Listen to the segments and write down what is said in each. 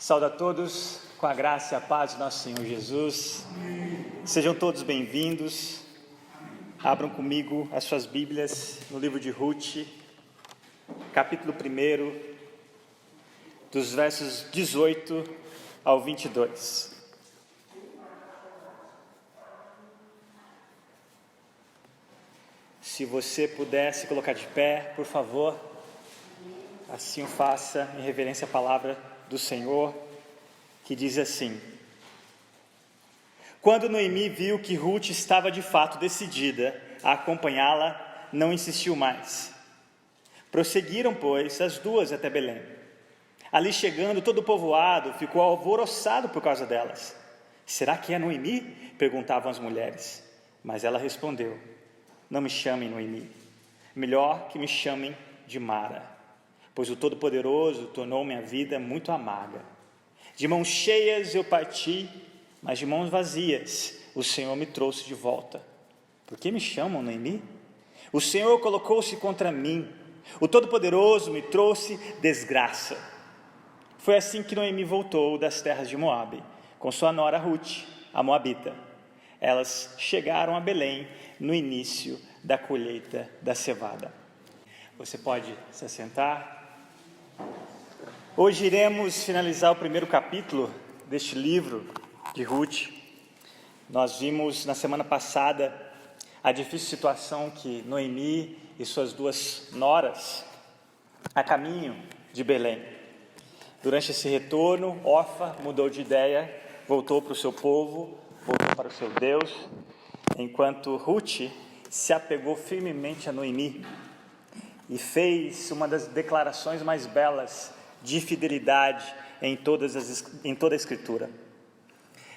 Saúdo a todos com a graça e a paz do nosso Senhor Jesus. Sejam todos bem-vindos. Abram comigo as suas Bíblias no livro de Ruth, capítulo 1, dos versos 18 ao 22. Se você puder se colocar de pé, por favor, assim o faça em reverência à palavra do Senhor, que diz assim: Quando Noemi viu que Ruth estava de fato decidida a acompanhá-la, não insistiu mais. Prosseguiram, pois, as duas até Belém. Ali chegando, todo o povoado ficou alvoroçado por causa delas. Será que é Noemi? Perguntavam as mulheres. Mas ela respondeu: Não me chamem Noemi, melhor que me chamem de Mara, pois o Todo-Poderoso tornou minha vida muito amarga. De mãos cheias eu parti, mas de mãos vazias o Senhor me trouxe de volta. Por que me chamam Noemi? O Senhor colocou-se contra mim, o Todo-Poderoso me trouxe desgraça. Foi assim que Noemi voltou das terras de Moabe, com sua nora Ruth, a moabita. Elas chegaram a Belém no início da colheita da cevada. Você pode se assentar. Hoje iremos finalizar o primeiro capítulo deste livro de Ruth. Nós vimos na semana passada a difícil situação que Noemi e suas duas noras a caminho de Belém. Durante esse retorno, Orfa mudou de ideia, voltou para o seu povo, voltou para o seu Deus, enquanto Ruth se apegou firmemente a Noemi e fez uma das declarações mais belas de fidelidade em toda a Escritura.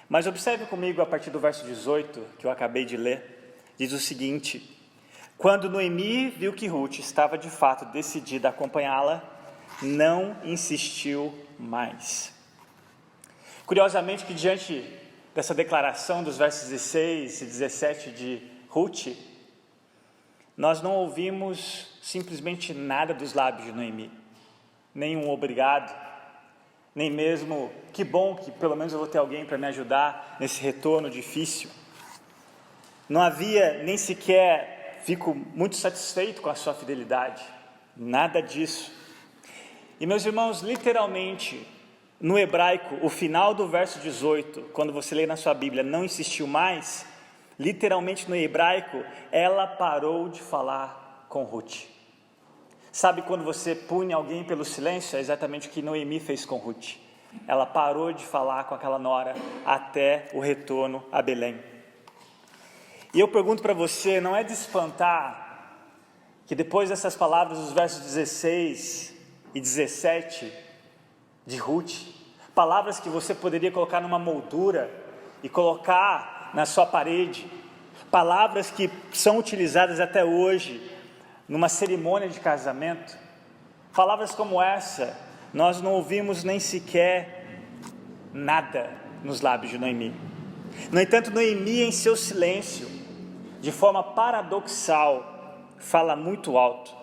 Mas observe comigo a partir do verso 18, que eu acabei de ler, diz o seguinte: Quando Noemi viu que Ruth estava de fato decidida a acompanhá-la, não insistiu mais. Curiosamente que diante dessa declaração dos versos 16 e 17 de Ruth, nós não ouvimos simplesmente nada dos lábios de Noemi, nem um obrigado, nem mesmo que bom que pelo menos eu vou ter alguém para me ajudar nesse retorno difícil. Não havia nem sequer fico muito satisfeito com a sua fidelidade, nada disso. E meus irmãos, literalmente, no hebraico, o final do verso 18, quando você lê na sua Bíblia, não insistiu mais, literalmente no hebraico, ela parou de falar com Ruth. Sabe quando você pune alguém pelo silêncio? É exatamente o que Noemi fez com Ruth. Ela parou de falar com aquela nora até o retorno a Belém. E eu pergunto para você, não é de espantar que depois dessas palavras, os versos 16 e 17 de Ruth, palavras que você poderia colocar numa moldura e colocar na sua parede, palavras que são utilizadas até hoje numa cerimônia de casamento, palavras como essa, nós não ouvimos nem sequer nada nos lábios de Noemi. No entanto, Noemi, em seu silêncio, de forma paradoxal, fala muito alto,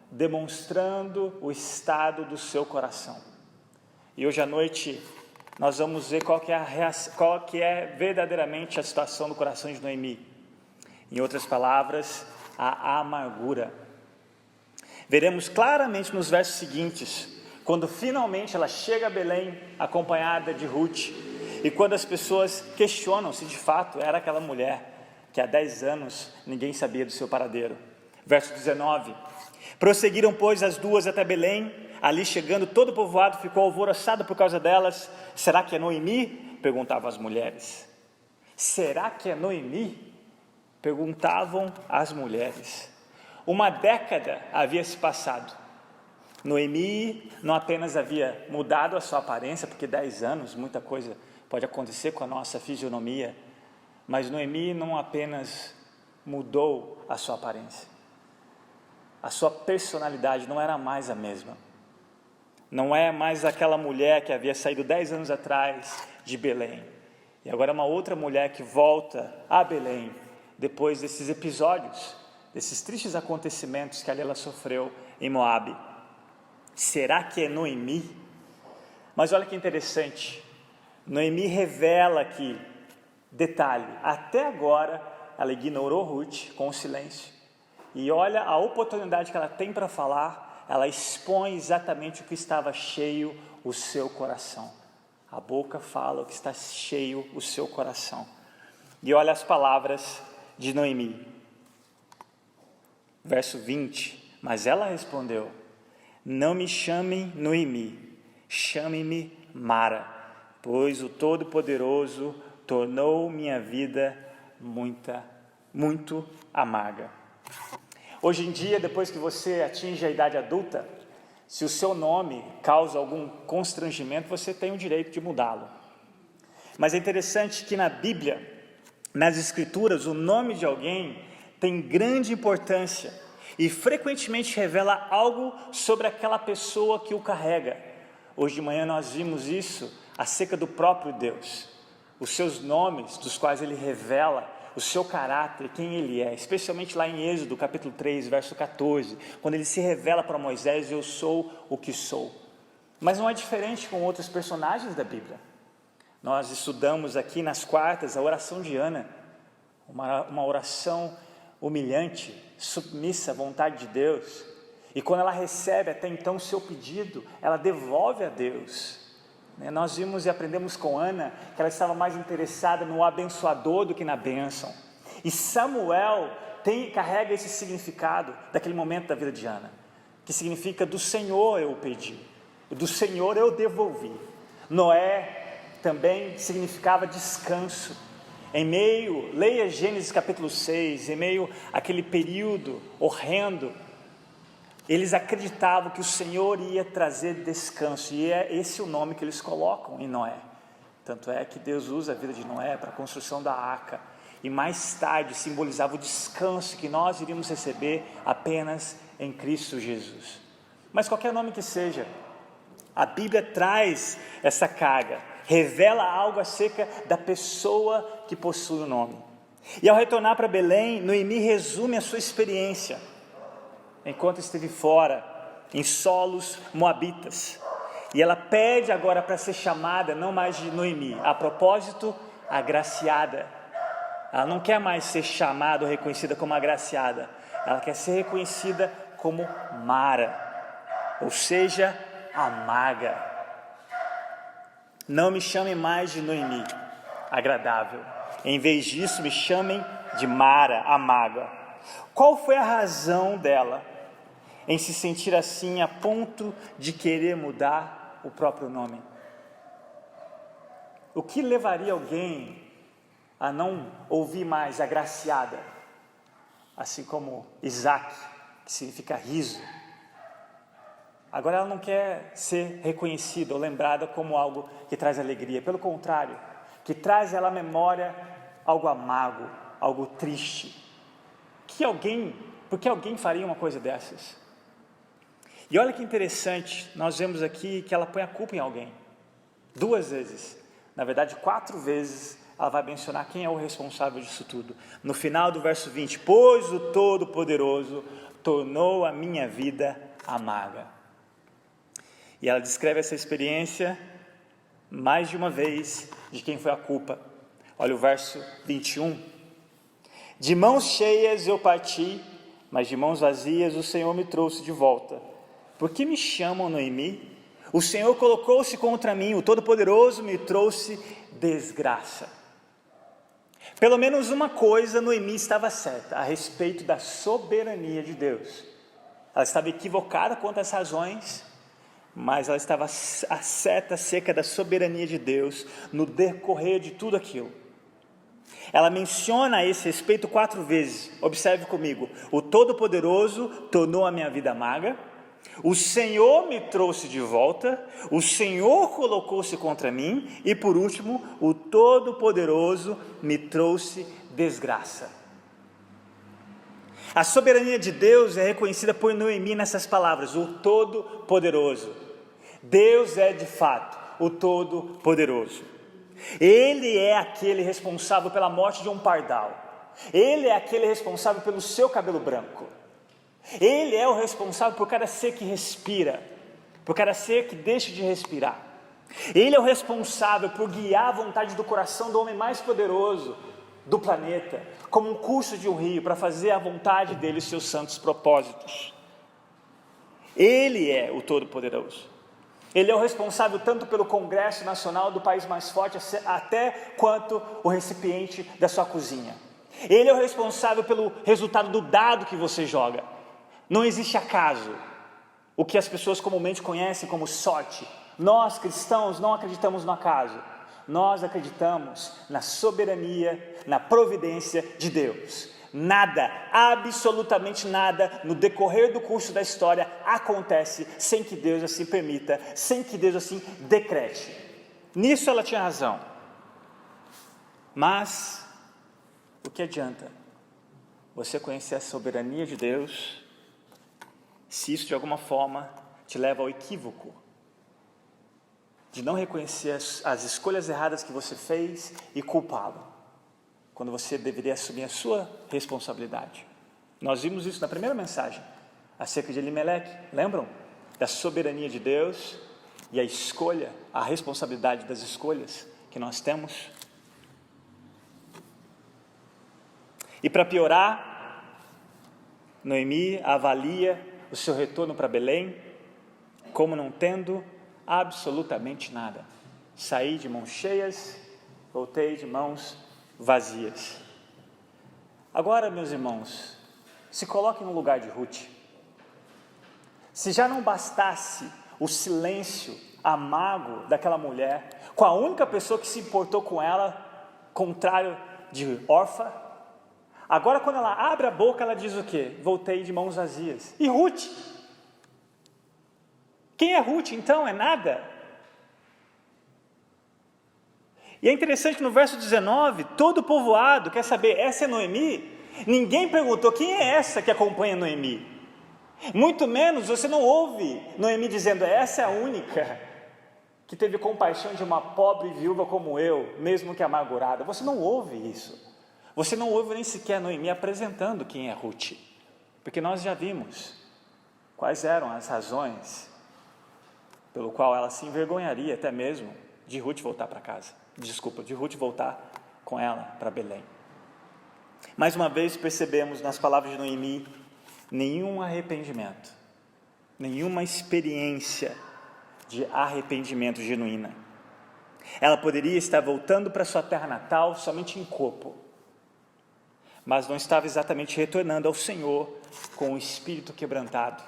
demonstrando o estado do seu coração. E hoje à noite nós vamos ver qual que é verdadeiramente a situação do coração de Noemi. Em outras palavras, a amargura. Veremos claramente nos versos seguintes, quando finalmente ela chega a Belém, acompanhada de Ruth, e quando as pessoas questionam se de fato era aquela mulher que há 10 anos ninguém sabia do seu paradeiro. Verso 19: Prosseguiram, pois, as duas até Belém. Ali chegando, todo o povoado ficou alvoroçado por causa delas. Será que é Noemi? Perguntavam as mulheres. Será que é Noemi? Perguntavam as mulheres. Uma década havia se passado. Noemi não apenas havia mudado a sua aparência, porque 10 anos, muita coisa pode acontecer com a nossa fisionomia, mas Noemi não apenas mudou a sua aparência. A sua personalidade não era mais a mesma. Não é mais aquela mulher que havia saído 10 anos atrás de Belém. E agora é uma outra mulher que volta a Belém, depois desses episódios, desses tristes acontecimentos que ali ela sofreu em Moabe. Será que é Noemi? Mas olha que interessante, Noemi revela aqui, detalhe, até agora ela ignorou Ruth com o silêncio, e olha a oportunidade que ela tem para falar, ela expõe exatamente o que estava cheio o seu coração. A boca fala o que está cheio o seu coração. E olha as palavras de Noemi. Verso 20, mas ela respondeu: não me chamem Noemi, chame-me Mara, pois o Todo-Poderoso tornou minha vida muito amarga. Hoje em dia, depois que você atinge a idade adulta, se o seu nome causa algum constrangimento, você tem o direito de mudá-lo. Mas é interessante que na Bíblia, nas Escrituras, o nome de alguém tem grande importância e frequentemente revela algo sobre aquela pessoa que o carrega. Hoje de manhã nós vimos isso acerca do próprio Deus, os seus nomes, dos quais ele revela o seu caráter, quem ele é, especialmente lá em Êxodo, capítulo 3, verso 14, quando ele se revela para Moisés: eu sou o que sou. Mas não é diferente com outros personagens da Bíblia. Nós estudamos aqui nas quartas a oração de Ana, uma oração humilhante, submissa à vontade de Deus, e quando ela recebe até então o seu pedido, ela devolve a Deus. Nós vimos e aprendemos com Ana que ela estava mais interessada no abençoador do que na bênção, e Samuel carrega esse significado daquele momento da vida de Ana, que significa: do Senhor eu pedi, do Senhor eu devolvi. Noé também significava descanso. Em meio, leia Gênesis capítulo 6, em meio àquele período horrendo, eles acreditavam que o Senhor ia trazer descanso, e é esse o nome que eles colocam em Noé. Tanto é que Deus usa a vida de Noé para a construção da arca, e mais tarde simbolizava o descanso que nós iríamos receber apenas em Cristo Jesus. Mas qualquer nome que seja, a Bíblia traz essa carga, revela algo acerca da pessoa que possui o nome. E ao retornar para Belém, Noemi resume a sua experiência enquanto esteve fora, em solos moabitas. E ela pede agora para ser chamada não mais de Noemi, a propósito, agraciada. Ela não quer mais ser chamada ou reconhecida como agraciada, ela quer ser reconhecida como Mara, ou seja, amarga. Não me chamem mais de Noemi, agradável. Em vez disso, me chamem de Mara, amarga. Qual foi a razão dela em se sentir assim a ponto de querer mudar o próprio nome? O que levaria alguém a não ouvir mais agraciada, assim como Isaac, que significa riso? Agora ela não quer ser reconhecida ou lembrada como algo que traz alegria, pelo contrário, que traz ela à memória algo amargo, algo triste. Por que alguém faria uma coisa dessas? E olha que interessante, nós vemos aqui que ela põe a culpa em alguém, 2 vezes, na verdade 4 vezes ela vai mencionar quem é o responsável disso tudo. No final do verso 20, pois o Todo-Poderoso tornou a minha vida amarga. E ela descreve essa experiência mais de uma vez, de quem foi a culpa. Olha o verso 21. De mãos cheias eu parti, mas de mãos vazias o Senhor me trouxe de volta. Por que me chamam Noemi? O Senhor colocou-se contra mim, o Todo-Poderoso me trouxe desgraça. Pelo menos uma coisa Noemi estava certa, a respeito da soberania de Deus. Ela estava equivocada quanto às razões, mas ela estava certa acerca da soberania de Deus no decorrer de tudo aquilo. Ela menciona a esse respeito 4 vezes, observe comigo: o Todo-Poderoso tornou a minha vida amarga, o Senhor me trouxe de volta, o Senhor colocou-se contra mim, e por último, o Todo-Poderoso me trouxe desgraça. A soberania de Deus é reconhecida por Noemi nessas palavras: o Todo-Poderoso. Deus é de fato o Todo-Poderoso. Ele é aquele responsável pela morte de um pardal. Ele é aquele responsável pelo seu cabelo branco. Ele é o responsável por cada ser que respira, por cada ser que deixa de respirar. Ele é o responsável por guiar a vontade do coração do homem mais poderoso do planeta, como um curso de um rio, para fazer a vontade dele e seus santos propósitos. Ele é o Todo-Poderoso. Ele é o responsável tanto pelo Congresso Nacional do país mais forte, até quanto o recipiente da sua cozinha. Ele é o responsável pelo resultado do dado que você joga. Não existe acaso, o que as pessoas comumente conhecem como sorte. Nós, cristãos, não acreditamos no acaso. Nós acreditamos na soberania, na providência de Deus. Nada, absolutamente nada, no decorrer do curso da história acontece sem que Deus assim permita, sem que Deus assim decrete. Nisso ela tinha razão. Mas o que adianta você conhecer a soberania de Deus se isso de alguma forma te leva ao equívoco de não reconhecer as escolhas erradas que você fez e culpá-lo, quando você deveria assumir a sua responsabilidade? Nós vimos isso na primeira mensagem, acerca de Elimeleque, lembram? Da soberania de Deus e a escolha, a responsabilidade das escolhas que nós temos. E para piorar, Noemi avalia o seu retorno para Belém como não tendo absolutamente nada. Saí de mãos cheias, voltei de mãos vazias. Agora, meus irmãos, se coloquem no lugar de Ruth. Se já não bastasse o silêncio amargo daquela mulher, com a única pessoa que se importou com ela, contrário de Orfa, agora quando ela abre a boca, ela diz o quê? Voltei de mãos vazias. E Ruth? Quem é Ruth então? É nada. E é interessante que no verso 19, todo o povoado quer saber, essa é Noemi? Ninguém perguntou, quem é essa que acompanha Noemi? Muito menos, você não ouve Noemi dizendo, essa é a única que teve compaixão de uma pobre viúva como eu, mesmo que amargurada. Você não ouve isso. Você não ouve nem sequer Noemi apresentando quem é Ruth. Porque nós já vimos quais eram as razões pelo qual ela se envergonharia até mesmo de Ruth voltar para casa. De Ruth voltar com ela para Belém. Mais uma vez percebemos nas palavras de Noemi, nenhum arrependimento, nenhuma experiência de arrependimento genuína. Ela poderia estar voltando para sua terra natal somente em corpo, mas não estava exatamente retornando ao Senhor com o espírito quebrantado,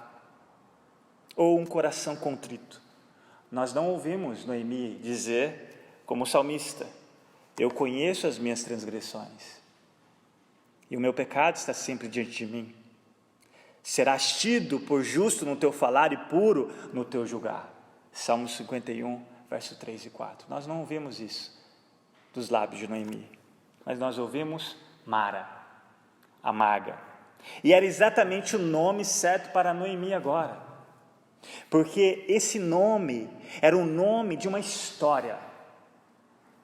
ou um coração contrito. Nós não ouvimos Noemi dizer, como salmista, eu conheço as minhas transgressões, e o meu pecado está sempre diante de mim. Serás tido por justo no teu falar e puro no teu julgar. Salmo 51, verso 3 e 4. Nós não ouvimos isso dos lábios de Noemi, mas nós ouvimos Mara, amarga. E era exatamente o nome certo para Noemi agora. Porque esse nome era o nome de uma história,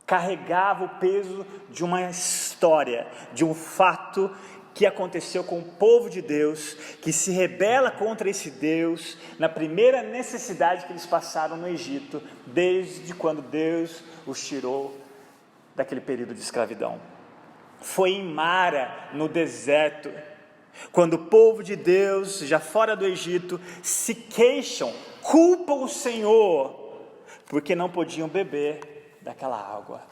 carregava o peso de uma história, de um fato que aconteceu com o povo de Deus, que se rebela contra esse Deus, na primeira necessidade que eles passaram no Egito, desde quando Deus os tirou daquele período de escravidão. Foi em Mara, no deserto, quando o povo de Deus, já fora do Egito, se queixam, culpam o Senhor, porque não podiam beber daquela água.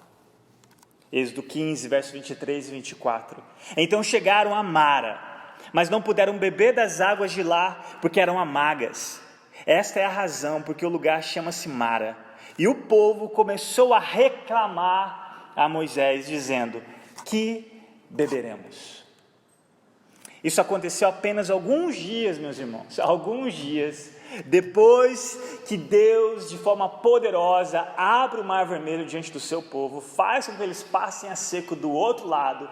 Êxodo 15, verso 23 e 24. Então chegaram a Mara, mas não puderam beber das águas de lá, porque eram amargas. Esta é a razão porque o lugar chama-se Mara. E o povo começou a reclamar a Moisés, dizendo, que beberemos? Isso aconteceu apenas alguns dias, meus irmãos, alguns dias, depois que Deus, de forma poderosa, abre o mar vermelho diante do seu povo, faz com que eles passem a seco do outro lado,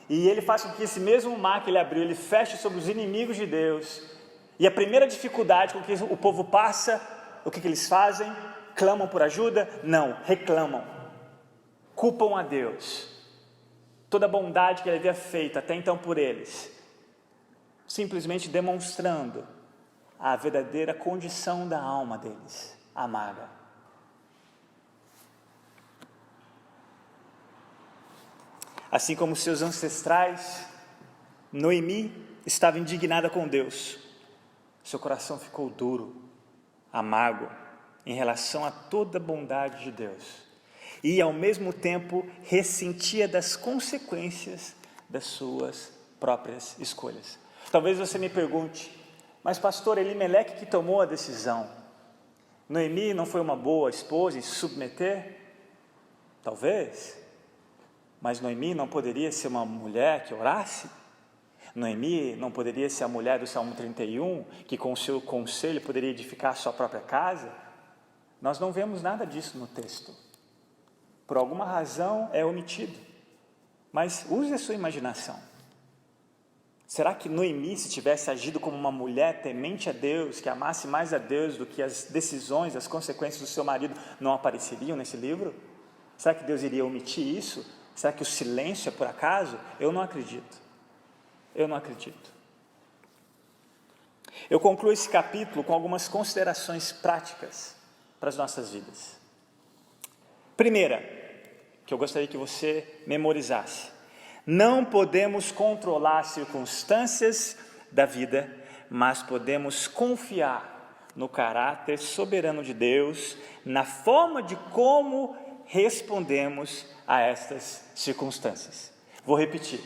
e ele faz com que esse mesmo mar que ele abriu, ele feche sobre os inimigos de Deus, e a primeira dificuldade com que o povo passa, o que eles fazem? Clamam por ajuda? Não, reclamam, culpam a Deus, toda a bondade que ele havia feito até então por eles, simplesmente demonstrando a verdadeira condição da alma deles, amarga. Assim como seus ancestrais, Noemi estava indignada com Deus. Seu coração ficou duro, amargo, em relação a toda a bondade de Deus. E ao mesmo tempo ressentia das consequências das suas próprias escolhas. Talvez você me pergunte, mas pastor, Elimeleque que tomou a decisão, Noemi não foi uma boa esposa em se submeter? Talvez, mas Noemi não poderia ser uma mulher que orasse? Noemi não poderia ser a mulher do Salmo 31, que com o seu conselho poderia edificar a sua própria casa? Nós não vemos nada disso no texto. Por alguma razão é omitido. Mas use a sua imaginação. Será que Noemi, se tivesse agido como uma mulher temente a Deus, que amasse mais a Deus do que as decisões, as consequências do seu marido, não apareceriam nesse livro? Será que Deus iria omitir isso? Será que o silêncio é por acaso? Eu não acredito. Eu não acredito. Eu concluo esse capítulo com algumas considerações práticas para as nossas vidas. Primeira, que eu gostaria que você memorizasse: não podemos controlar as circunstâncias da vida, mas podemos confiar no caráter soberano de Deus, na forma de como respondemos a estas circunstâncias. Vou repetir.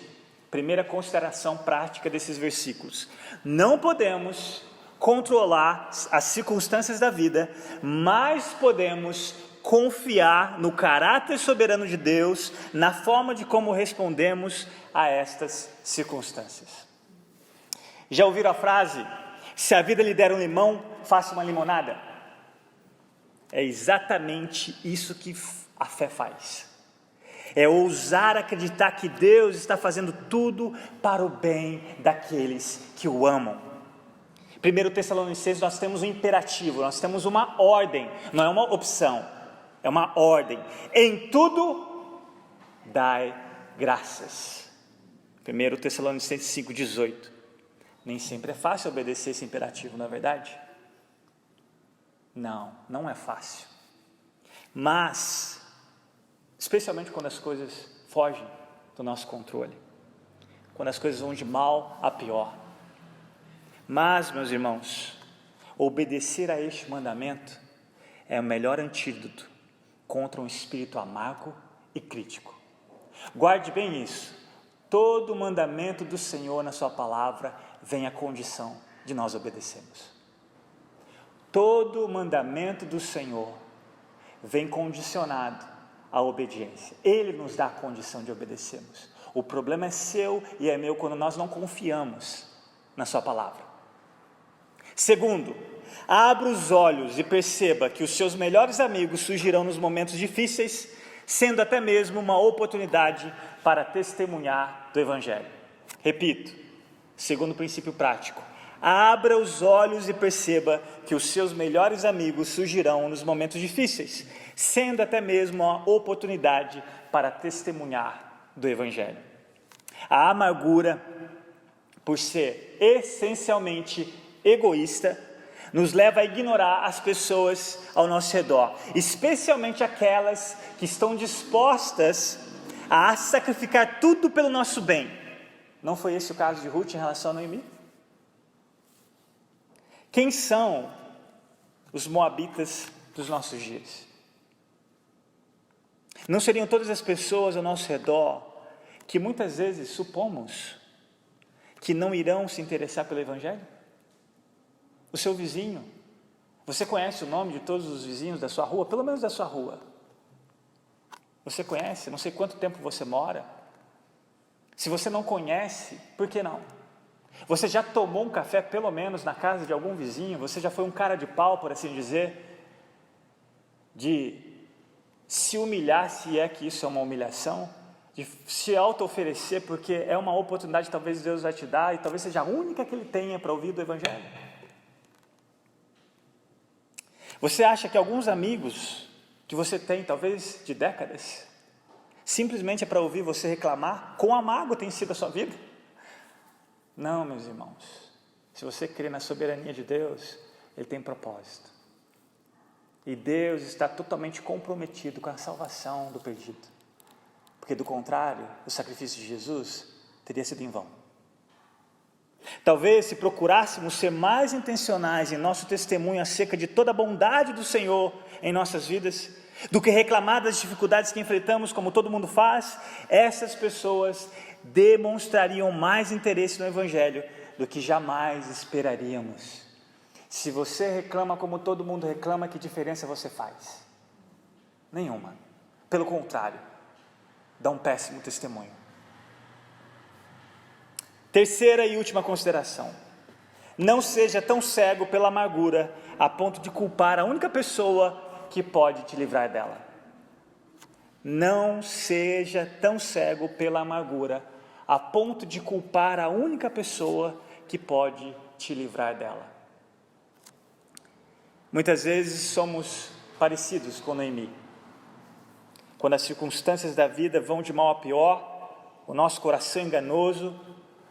Primeira consideração prática desses versículos: não podemos controlar as circunstâncias da vida, mas podemos confiar no caráter soberano de Deus, na forma de como respondemos a estas circunstâncias. Já ouviram a frase: se a vida lhe der um limão, faça uma limonada? É exatamente isso que a fé faz. É ousar acreditar que Deus está fazendo tudo para o bem daqueles que o amam. 1 Tessalonicenses, nós temos um imperativo, nós temos uma ordem, não é uma opção, é uma ordem. Em tudo, dai graças. 1 Tessalonicenses 5,18. Nem sempre é fácil obedecer esse imperativo, não é verdade? Não, não é fácil. Mas, especialmente quando as coisas fogem do nosso controle, quando as coisas vão de mal a pior. Mas, meus irmãos, obedecer a este mandamento é o melhor antídoto contra um espírito amargo e crítico. Guarde bem isso. Todo mandamento do Senhor na sua palavra vem à condição de nós obedecermos. Todo mandamento do Senhor vem condicionado à obediência. Ele nos dá a condição de obedecermos. O problema é seu e é meu quando nós não confiamos na sua palavra. Segundo, abra os olhos e perceba que os seus melhores amigos surgirão nos momentos difíceis, sendo até mesmo uma oportunidade para testemunhar do Evangelho. Repito, segundo princípio prático: abra os olhos e perceba que os seus melhores amigos surgirão nos momentos difíceis, sendo até mesmo uma oportunidade para testemunhar do Evangelho. A amargura, por ser essencialmente egoísta, nos leva a ignorar as pessoas ao nosso redor, especialmente aquelas que estão dispostas a sacrificar tudo pelo nosso bem. Não foi esse o caso de Ruth em relação a Noemi? Quem são os moabitas dos nossos dias? Não seriam todas as pessoas ao nosso redor que muitas vezes supomos que não irão se interessar pelo Evangelho? O seu vizinho, você conhece o nome de todos os vizinhos da sua rua? Pelo menos da sua rua. Você conhece? Não sei quanto tempo você mora. Se você não conhece, por que não? Você já tomou um café pelo menos na casa de algum vizinho? Você já foi um cara de pau, por assim dizer, de se humilhar, se é que isso é uma humilhação, de se auto-oferecer porque é uma oportunidade que talvez Deus vai te dar e talvez seja a única que Ele tenha para ouvir do Evangelho? Você acha que alguns amigos que você tem, talvez de décadas, simplesmente é para ouvir você reclamar quão amargo tem sido a sua vida? Não, meus irmãos. Se você crê na soberania de Deus, Ele tem propósito. E Deus está totalmente comprometido com a salvação do perdido. porque do contrário, o sacrifício de Jesus teria sido em vão. Talvez se procurássemos ser mais intencionais em nosso testemunho acerca de toda a bondade do Senhor em nossas vidas, do que reclamar das dificuldades que enfrentamos, como todo mundo faz, essas pessoas demonstrariam mais interesse no Evangelho do que jamais esperaríamos. Se você reclama como todo mundo reclama, que diferença você faz? Nenhuma. Pelo contrário, dá um péssimo testemunho. Terceira e última consideração: não seja tão cego pela amargura a ponto de culpar a única pessoa que pode te livrar dela. Não seja tão cego pela amargura a ponto de culpar a única pessoa que pode te livrar dela. Muitas vezes somos parecidos com Noemi. Quando as circunstâncias da vida vão de mal a pior, o nosso coração enganoso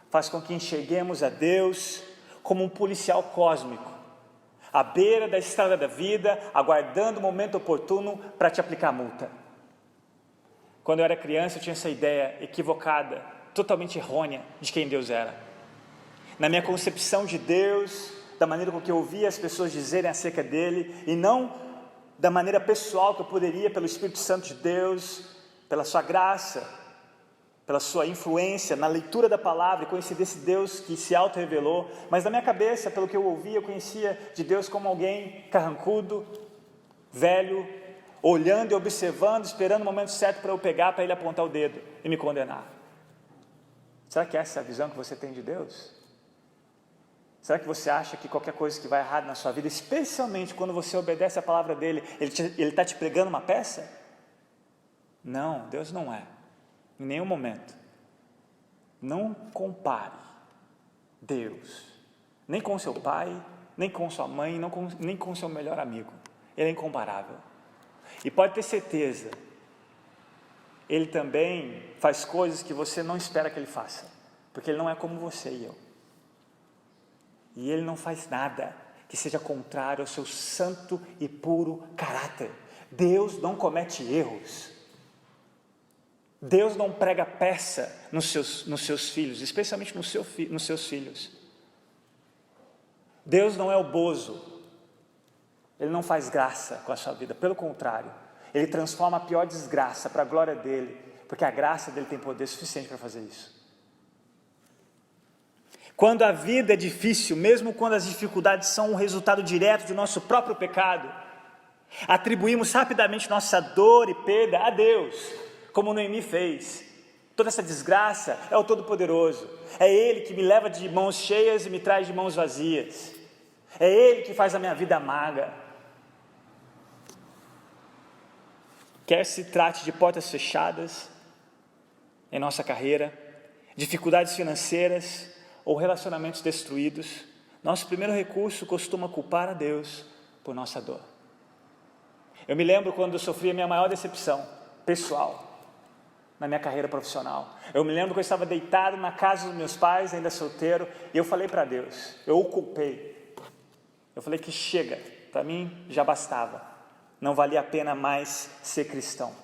faz com que enxerguemos a Deus como um policial cósmico, à beira da estrada da vida, aguardando o momento oportuno para te aplicar a multa. Quando eu era criança, eu tinha essa ideia equivocada, totalmente errônea, de quem Deus era. Na minha concepção de Deus, da maneira com que eu ouvia as pessoas dizerem acerca dele, e não da maneira pessoal que eu poderia, pelo Espírito Santo de Deus, pela sua graça, pela sua influência na leitura da palavra, e conhecer desse Deus que se auto-revelou, mas na minha cabeça, pelo que eu ouvia, eu conhecia de Deus como alguém carrancudo, velho, olhando e observando, esperando o momento certo para eu pegar, para ele apontar o dedo e me condenar. Será que essa é a visão que você tem de Deus? Será que você acha que qualquer coisa que vai errado na sua vida, especialmente quando você obedece a palavra dele, ele está te pregando uma peça? Não, Deus não é. Em nenhum momento. Não compare Deus, nem com seu pai, nem com sua mãe, nem com seu melhor amigo. Ele é incomparável. E pode ter certeza, ele também faz coisas que você não espera que ele faça, porque ele não é como você e eu. E ele não faz nada que seja contrário ao seu santo e puro caráter. Deus não comete erros. Deus não prega peça nos seus filhos, especialmente nos seus filhos. Deus não é o bozo. Ele não faz graça com a sua vida, pelo contrário, ele transforma a pior desgraça para a glória dele, porque a graça dele tem poder suficiente para fazer isso. Quando a vida é difícil, mesmo quando as dificuldades são um resultado direto do nosso próprio pecado, atribuímos rapidamente nossa dor e perda a Deus, como Noemi fez. Toda essa desgraça é o Todo-Poderoso, é Ele que me leva de mãos cheias e me traz de mãos vazias, é Ele que faz a minha vida amarga. Quer se trate de portas fechadas em nossa carreira, dificuldades financeiras ou relacionamentos destruídos, nosso primeiro recurso costuma culpar a Deus por nossa dor. Eu me lembro quando eu sofri a minha maior decepção pessoal na minha carreira profissional. Eu me lembro que eu estava deitado na casa dos meus pais, ainda solteiro, e eu falei para Deus, eu o culpei. Eu falei que chega, para mim já bastava, não valia a pena mais ser cristão.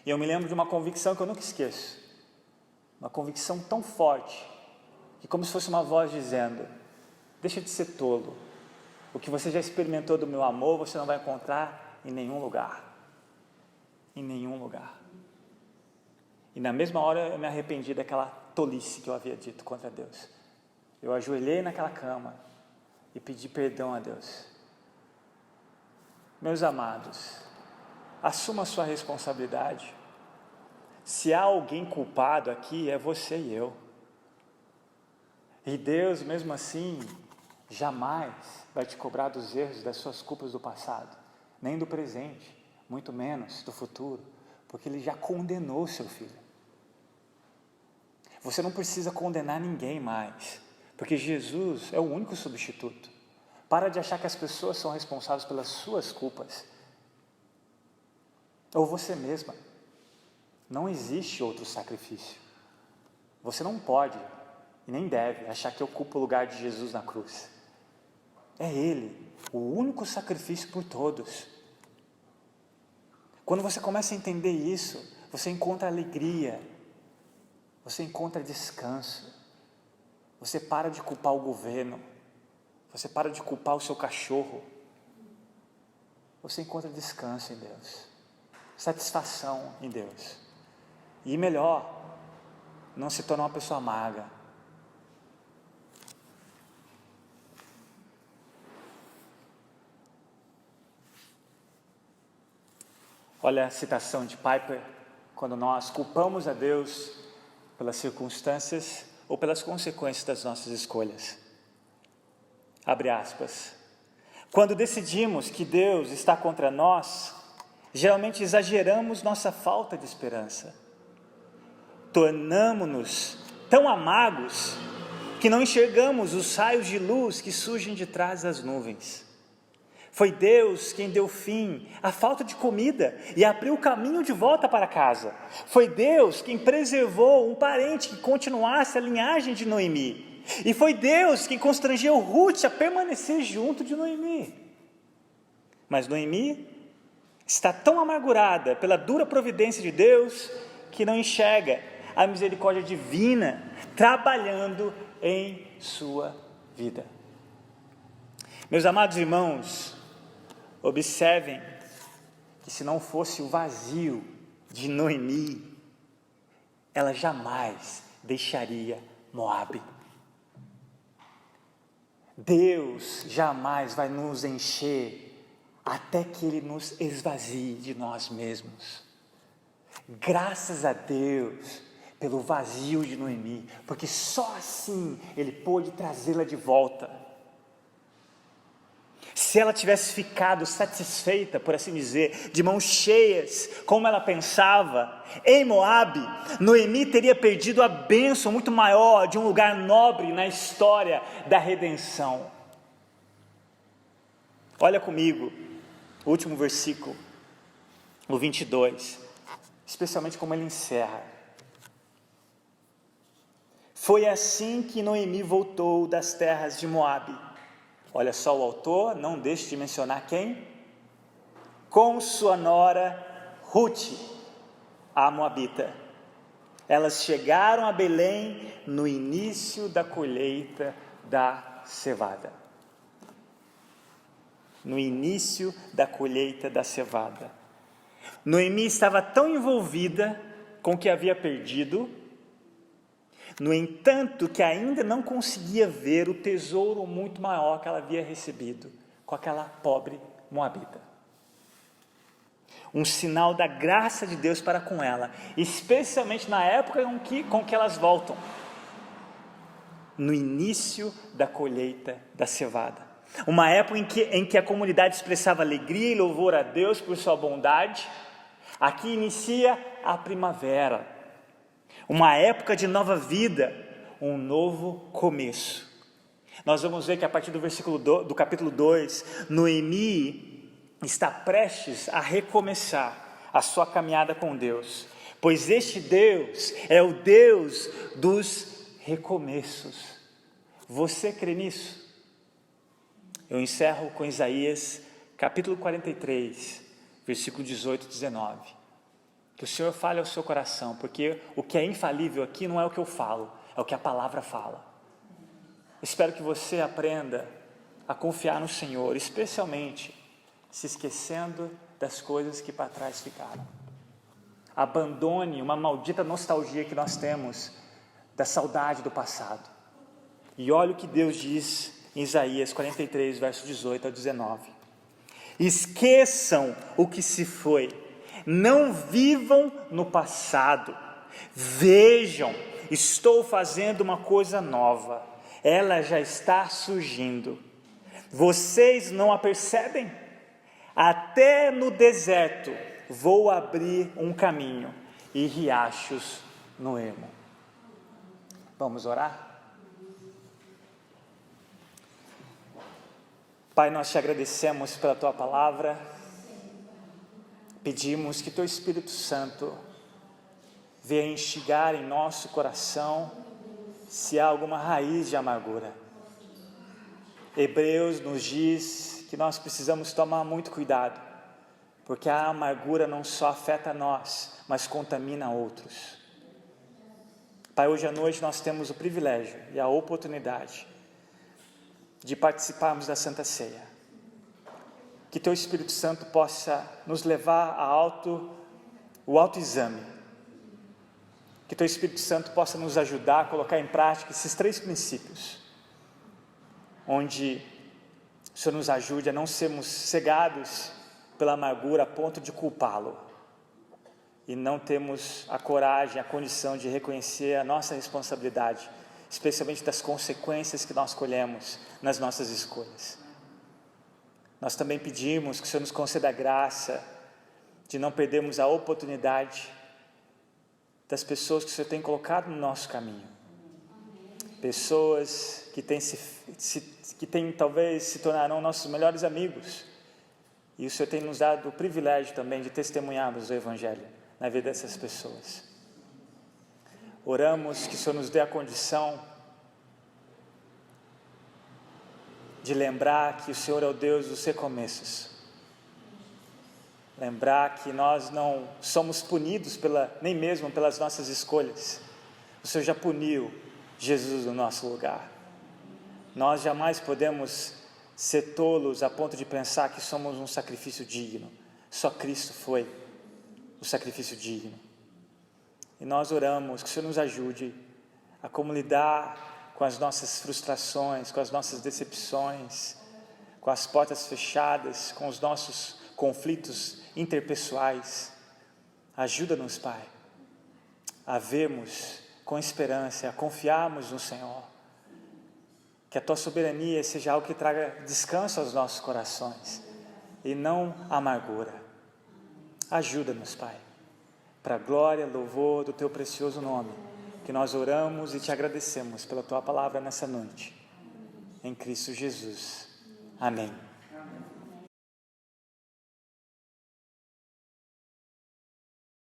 E eu me lembro de uma convicção que eu nunca esqueço, uma convicção tão forte, que como se fosse uma voz dizendo, deixa de ser tolo, o que você já experimentou do meu amor, você não vai encontrar em nenhum lugar, em nenhum lugar. E na mesma hora eu me arrependi daquela tolice que eu havia dito contra Deus. Eu ajoelhei naquela cama e pedi perdão a Deus. Meus amados, assuma a sua responsabilidade. Se há alguém culpado aqui, é você e eu. E Deus, mesmo assim, jamais vai te cobrar dos erros, das suas culpas do passado, nem do presente, muito menos do futuro, porque Ele já condenou o seu filho. Você não precisa condenar ninguém mais, porque Jesus é o único substituto. Para de achar que as pessoas são responsáveis pelas suas culpas, ou você mesma. Não existe outro sacrifício. Você não pode e nem deve achar que ocupa o lugar de Jesus na cruz. É Ele, o único sacrifício por todos. Quando você começa a entender isso, você encontra alegria, você encontra descanso, você para de culpar o governo, você para de culpar o seu cachorro, você encontra descanso em Deus, satisfação em Deus, e melhor, não se torna uma pessoa amarga. Olha a citação de Piper: quando nós culpamos a Deus pelas circunstâncias ou pelas consequências das nossas escolhas. Abre aspas. Quando decidimos que Deus está contra nós, geralmente exageramos nossa falta de esperança. Tornamo-nos tão amargos que não enxergamos os raios de luz que surgem de trás das nuvens. Foi Deus quem deu fim à falta de comida e abriu o caminho de volta para casa. Foi Deus quem preservou um parente que continuasse a linhagem de Noemi. E foi Deus quem constrangeu Ruth a permanecer junto de Noemi. Mas Noemi está tão amargurada pela dura providência de Deus que não enxerga a misericórdia divina trabalhando em sua vida. Meus amados irmãos, observem que se não fosse o vazio de Noemi, ela jamais deixaria Moabe. Deus jamais vai nos encher até que Ele nos esvazie de nós mesmos. Graças a Deus pelo vazio de Noemi, porque só assim Ele pôde trazê-la de volta. Se ela tivesse ficado satisfeita, por assim dizer, de mãos cheias, como ela pensava, em Moabe, Noemi teria perdido a bênção muito maior de um lugar nobre na história da redenção. Olha comigo, o último versículo, o 22, especialmente como ele encerra. Foi assim que Noemi voltou das terras de Moabe. Olha só o autor, não deixe de mencionar quem? Com sua nora Ruth, a moabita. Elas chegaram a Belém no início da colheita da cevada. No início da colheita da cevada. Noemi estava tão envolvida com o que havia perdido, no entanto, que ainda não conseguia ver o tesouro muito maior que ela havia recebido com aquela pobre moabita. Um sinal da graça de Deus para com ela, especialmente na época com que elas voltam, no início da colheita da cevada. Uma época em que a comunidade expressava alegria e louvor a Deus por sua bondade. Aqui inicia a primavera. Uma época de nova vida, um novo começo. Nós vamos ver que a partir do capítulo 2, Noemi está prestes a recomeçar a sua caminhada com Deus, pois este Deus é o Deus dos recomeços. Você crê nisso? Eu encerro com Isaías, capítulo 43, versículo 18 e 19. Que o Senhor fale ao seu coração, porque o que é infalível aqui não é o que eu falo, é o que a palavra fala. Espero que você aprenda a confiar no Senhor, especialmente se esquecendo das coisas que para trás ficaram. Abandone uma maldita nostalgia que nós temos da saudade do passado. E olha o que Deus diz em Isaías 43, verso 18 ao 19. Esqueçam o que se foi. Não vivam no passado. Vejam, estou fazendo uma coisa nova. Ela já está surgindo. Vocês não a percebem? Até no deserto vou abrir um caminho e riachos no ermo. Vamos orar? Pai, nós te agradecemos pela tua palavra. Pedimos que teu Espírito Santo venha instigar em nosso coração se há alguma raiz de amargura. Hebreus nos diz que nós precisamos tomar muito cuidado, porque a amargura não só afeta nós, mas contamina outros. Pai, hoje à noite nós temos o privilégio e a oportunidade de participarmos da Santa Ceia. Que Teu Espírito Santo possa nos levar o autoexame. Que Teu Espírito Santo possa nos ajudar a colocar em prática esses 3 princípios, onde o Senhor nos ajude a não sermos cegados pela amargura a ponto de culpá-lo, e não temos a coragem, a condição de reconhecer a nossa responsabilidade, especialmente das consequências que nós colhemos nas nossas escolhas. Nós também pedimos que o Senhor nos conceda a graça de não perdermos a oportunidade das pessoas que o Senhor tem colocado no nosso caminho. Pessoas que talvez se tornarão nossos melhores amigos. E o Senhor tem nos dado o privilégio também de testemunharmos o Evangelho na vida dessas pessoas. Oramos que o Senhor nos dê a condição de lembrar que o Senhor é o Deus dos recomeços. Lembrar que nós não somos punidos nem mesmo pelas nossas escolhas. O Senhor já puniu Jesus no nosso lugar. Nós jamais podemos ser tolos a ponto de pensar que somos um sacrifício digno. Só Cristo foi o sacrifício digno. E nós oramos que o Senhor nos ajude a como lidar com as nossas frustrações, com as nossas decepções, com as portas fechadas, com os nossos conflitos interpessoais. Ajuda-nos, Pai, a vermos com esperança, a confiarmos no Senhor. Que a Tua soberania seja algo que traga descanso aos nossos corações e não amargura. Ajuda-nos, Pai, para a glória, louvor do Teu precioso nome, que nós oramos e Te agradecemos pela Tua palavra nessa noite. Em Cristo Jesus. Amém.